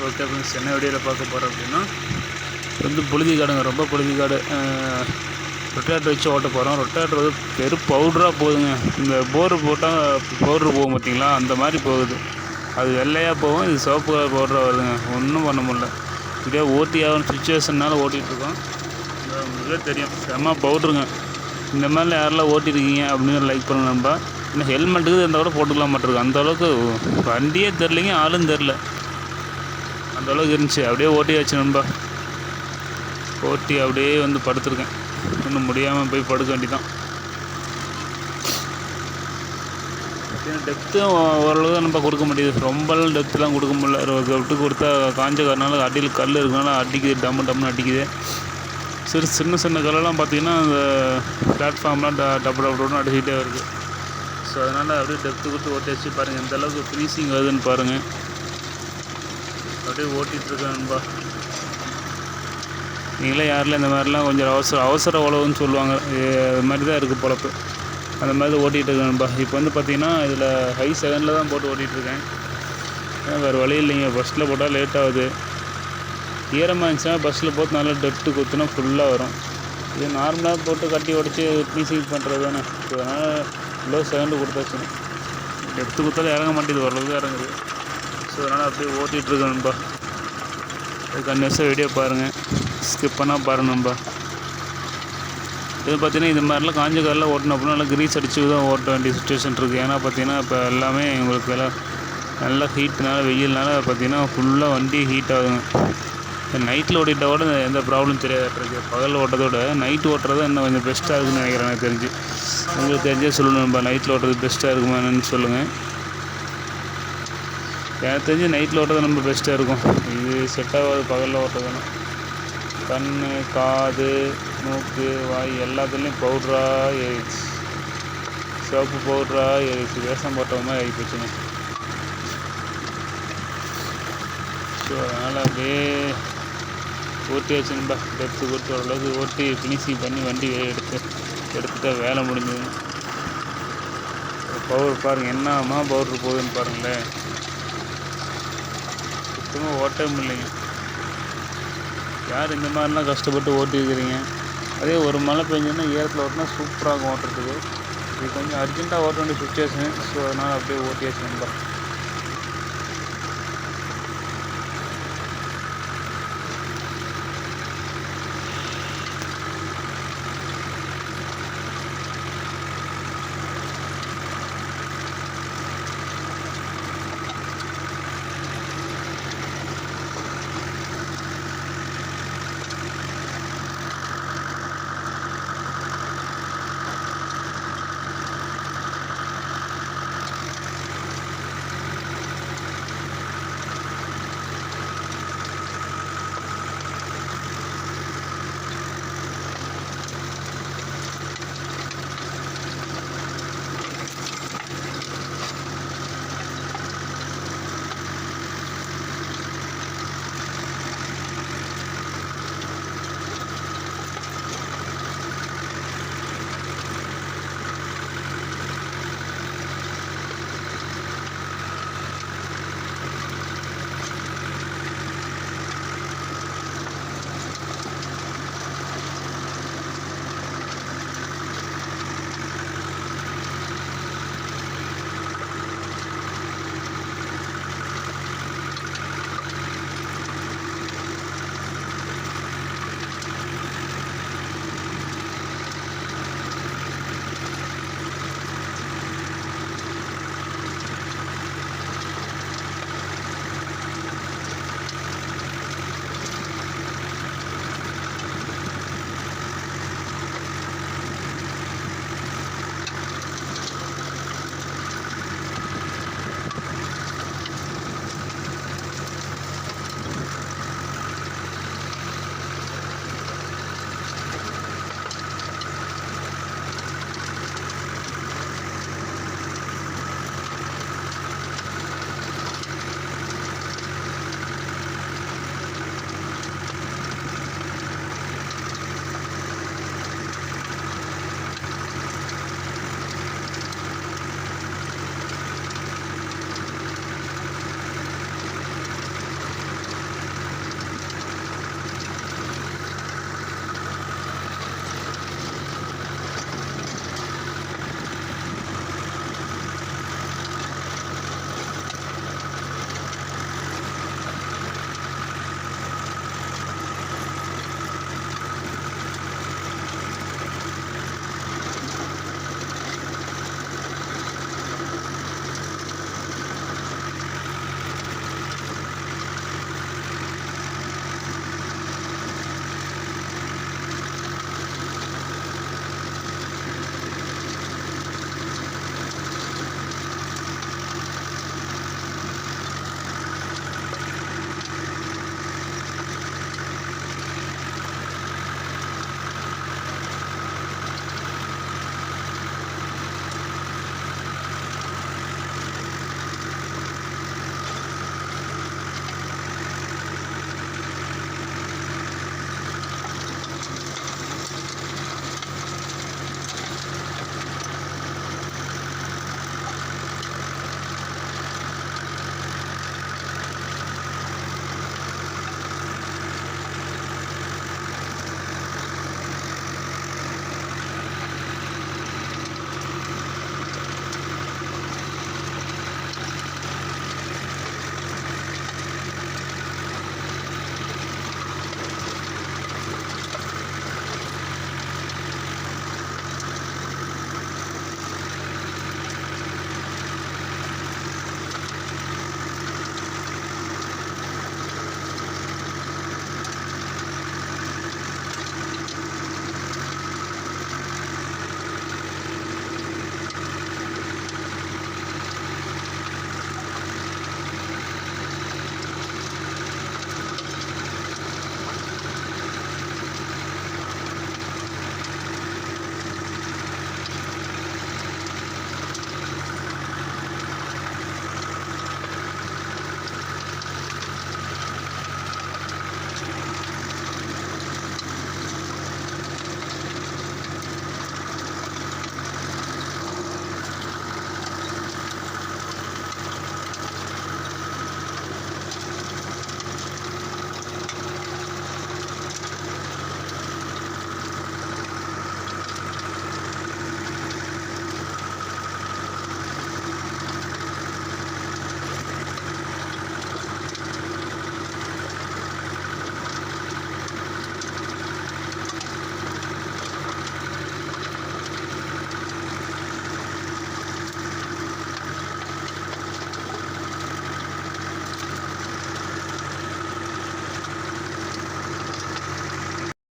Okay friends, என்ன வீடியோவில் பார்க்க போகிறோம் அப்படின்னா வந்து புழுதி காடுங்க, ரொம்ப புழுதி காடு. ரொட்டேட்டர் வச்சு ஓட்ட போகிறோம். ரொட்டேட்டர் வந்து பெரும் பவுடராக போகுதுங்க. இந்த போரு போட்டால் பவுட்ரு போகும் பார்த்தீங்களா, அந்த மாதிரி போகுது. அது வெள்ளையாக போகும், இது சிவப்பு கலர் பவுடராக வருதுங்க. ஒன்றும் பண்ண முடியல. இப்படியே ஓட்டி ஆகணும் சுச்சுவேஷனால் ஓட்டிகிட்ருக்கோம். உங்களுக்கே தெரியும், செம்ம பவுட்ருங்க. இந்த மாதிரிலாம் யாரெல்லாம் ஓட்டியிருக்கீங்க அப்படின்னு லைக் பண்ணணும். நம்ப இன்னும் ஹெல்மெட்டுக்கு இருந்தால் கூட போட்டுக்கலாம் மாட்டிருக்கு. அந்தளவுக்கு வண்டியே தெரிலிங்க, ஆளும் தெரில, அந்தளவுக்கு இருந்துச்சு. அப்படியே ஓட்டி வச்சு நண்பா, ஓட்டி அப்படியே வந்து படுத்துருக்கேன். ஒன்றும் முடியாமல் போய் படுக்க வேண்டிதான். டெப்த்தும் ஓரளவு தான் நம்ம கொடுக்க முடியுது. ரொம்பலாம் டெப்த்துலாம் கொடுக்க முடியல. விட்டு கொடுத்தா காஞ்ச காரனால அடியில் கல் இருக்கனால அடிக்குது, டம்முன்னு அடிக்குது. சின்ன சின்ன கல்லெல்லாம் பார்த்திங்கன்னா அந்த பிளாட்ஃபார்ம்லாம் டப்பு டப்புன்னு அடிச்சுக்கிட்டே வருது. ஸோ அதனால் அப்படியே டெப்த்து கொடுத்து ஓட்டி வச்சு பாருங்கள் எந்த அளவுக்கு ஃபினிஷிங் வருதுன்னு பாருங்கள். அப்படியே ஓட்டிகிட்ருக்கேன் நண்பா. நீங்களே யாரில் இந்த மாதிரிலாம் கொஞ்சம் அவசர உழவுன்னு சொல்லுவாங்க, அது மாதிரி தான் இருக்குது பொழப்பு. அந்த மாதிரி தான் ஓட்டிகிட்டு இருக்கேன் நண்பா. இப்போ வந்து பார்த்திங்கன்னா இதில் ஹை 7ல் தான் போட்டு ஓட்டிகிட்ருக்கேன். வேறு வழி இல்லைங்க, பஸ்ஸில் போட்டால் லேட் ஆகுது. ஈரமாக இருந்துச்சுன்னா பஸ்ஸில் போட்டு நல்லா டெப்த்து குத்துனா ஃபுல்லாக வரும். இது நார்மலாக போட்டு கட்டி உடச்சி ஃபினிஷிங் பண்ணுறது தானே. ஸோ அதனால் லோ 7 கொடுத்தாச்சுங்க. டெப்த்து குத்தாலும் இறங்க மாட்டேது, ஓரளவுக்கு இறங்குது. ஸோ அதனால் அப்படியே ஓட்டிகிட்ருக்கேன் நண்பா. கண்டினியூஸாக வீடியோ பாருங்கள், ஸ்கிப் பண்ணால் பாருங்கள் நண்பா. இது பார்த்திங்கன்னா இந்த மாதிரிலாம் காஞ்ச காரில் ஓட்டணும் அப்படின்னா நல்லா கிரீஸ் அடித்து தான் ஓட்ட வேண்டிய சுச்சுவேஷன் இருக்குது. ஏன்னா பார்த்திங்கன்னா இப்போ எல்லாமே உங்களுக்கு எல்லாம் நல்லா ஹீட்னால, வெயில்னால பார்த்திங்கன்னா ஃபுல்லாக வண்டி ஹீட் ஆகுதுங்க. நைட்டில் ஓட்டிட்டால் கூட எந்த ப்ராப்ளம் தெரியாது. பகலில் ஓட்டுறதோட நைட்டு ஓட்டுறது இன்னும் கொஞ்சம் பெஸ்ட்டாக இருக்குதுன்னு நினைக்கிறேன். எனக்கு தெரிஞ்சு, உங்களுக்கு தெரிஞ்சே சொல்லணும் நண்பா, நைட்டில் ஓட்டுறது பெஸ்ட்டாக இருக்குமா என்னன்னு சொல்லுங்கள். எனக்கு தெரிஞ்சு நைட்டில் ஓட்டுறது ரொம்ப பெஸ்ட்டாக இருக்கும். இது செட் ஆகாது பகலில் ஓட்டுறதுன்னா. கண், காது, மூக்கு, வாய் எல்லாத்துலேயும் பவுட்ராக ஏறிடுச்சு, சிவப்பு பவுட்ராக ஏறிடுச்சு, வேஷம் போட்ட மாதிரி ஆகிப்போச்சுங்க. ஸோ அதனால் அப்படியே ஓட்டி வச்சுருந்தா டெப்த்து கொடுத்து ஓரளவுக்கு ஓட்டி ஃபினிஷிங் பண்ணி வண்டி எடுத்துட்டா வேலை முடிஞ்சதுங்க. பவுடர் பாருங்கள், என்னம்மா பவுட்ரு போகுதுன்னு பாருங்களேன். சுத்தமாக ஓட்டவே முடியலைங்க. யார் இந்த மாதிரிலாம் கஷ்டப்பட்டு ஓட்டியிருக்கிறீங்க? அதே ஒரு மழை பெஞ்சோன்னா ஈரத்தில் ஓட்டினா சூப்பராக ஓட்டுறதுக்கு. இது கொஞ்சம் அர்ஜென்ட்டாக ஓட்ட வேண்டிய சுச்சுவேஷன். ஸோ அதனால் அப்படியே ஓட்டியாச்சு நண்பா.